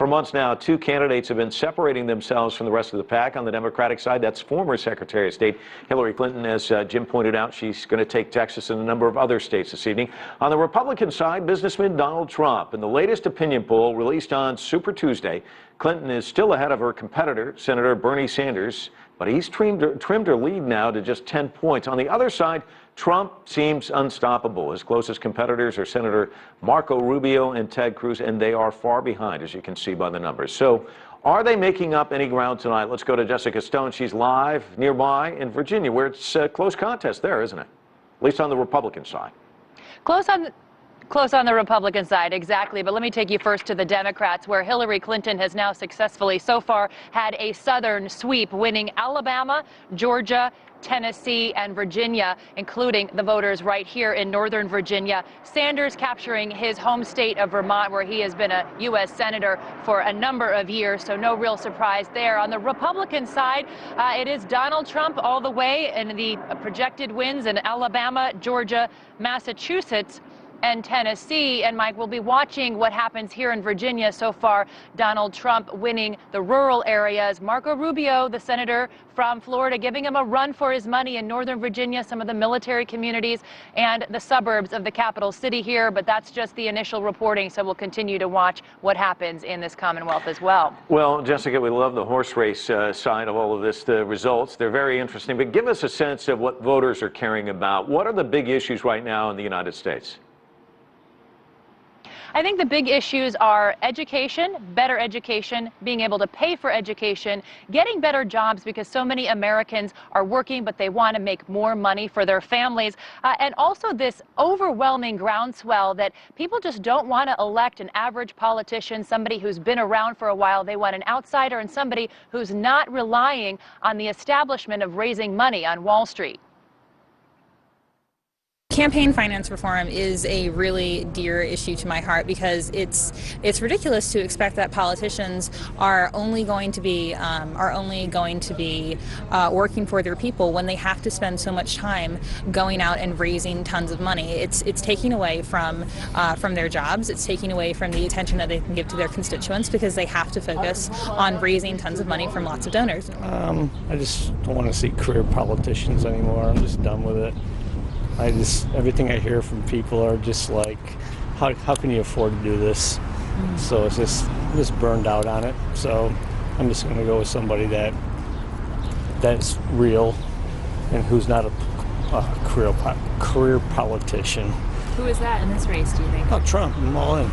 For months now, two candidates have been separating themselves from the rest of the pack. On the Democratic side, that's former Secretary of State Hillary Clinton. As Jim pointed out, she's going to take Texas and a number of other states this evening. On the Republican side, businessman Donald Trump. In the latest opinion poll released on Super Tuesday, Clinton is still ahead of her competitor, Senator Bernie Sanders, but he's trimmed her lead now to just 10 points. On the other side, Trump seems unstoppable. His closest competitors are Senator Marco Rubio and Ted Cruz, and they are far behind, as you can see by the numbers. So are they making up any ground tonight? Let's go to Jessica Stone. She's live nearby in Virginia, where it's a close contest there, isn't it? At least on the Republican side. Close on the Republican side, exactly. But let me take you first to the Democrats, where Hillary Clinton has now successfully so far had a southern sweep, winning Alabama, Georgia, Tennessee, and Virginia, including the voters right here in Northern Virginia. Sanders capturing his home state of Vermont, where he has been a U.S. Senator for a number of years, so no real surprise there. On the Republican side, it is Donald Trump all the way in the projected wins in Alabama, Georgia, Massachusetts, and Tennessee. And Mike, we'll be watching what happens here in Virginia. So far, Donald Trump winning the rural areas. Marco Rubio, the senator from Florida, giving him a run for his money in Northern Virginia, some of the military communities and the suburbs of the capital city here. But that's just the initial reporting, so we'll continue to watch what happens in this Commonwealth as well. Well, Jessica, we love the horse race side of all of this, the results. They're very interesting. But give us a sense of what voters are caring about. What are the big issues right now in the United States? I think the big issues are education, better education, being able to pay for education, getting better jobs, because so many Americans are working, but they want to make more money for their families. And also this overwhelming groundswell that people just don't want to elect an average politician, somebody who's been around for a while. They want an outsider and somebody who's not relying on the establishment of raising money on Wall Street. Campaign finance reform is a really dear issue to my heart, because it's ridiculous to expect that politicians are only going to be working for their people when they have to spend so much time going out and raising tons of money. It's taking away from their jobs. It's taking away from the attention that they can give to their constituents, because they have to focus on raising tons of money from lots of donors. I just don't want to see career politicians anymore. I'm just done with it. Everything I hear from people are just like, how can you afford to do this? So it's just burned out on it. So I'm just going to go with somebody that's real and who's not a career politician. Who is that in this race, do you think? Oh, Trump. I'm all in.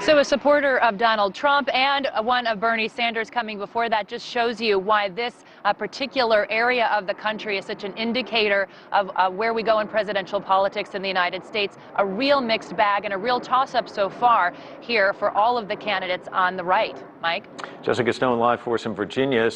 So a supporter of Donald Trump and one of Bernie Sanders coming before that just shows you why this particular area of the country is such an indicator of where we go in presidential politics in the United States. A real mixed bag and a real toss-up so far here for all of the candidates on the right. Mike? Jessica Stone live for us in Virginia.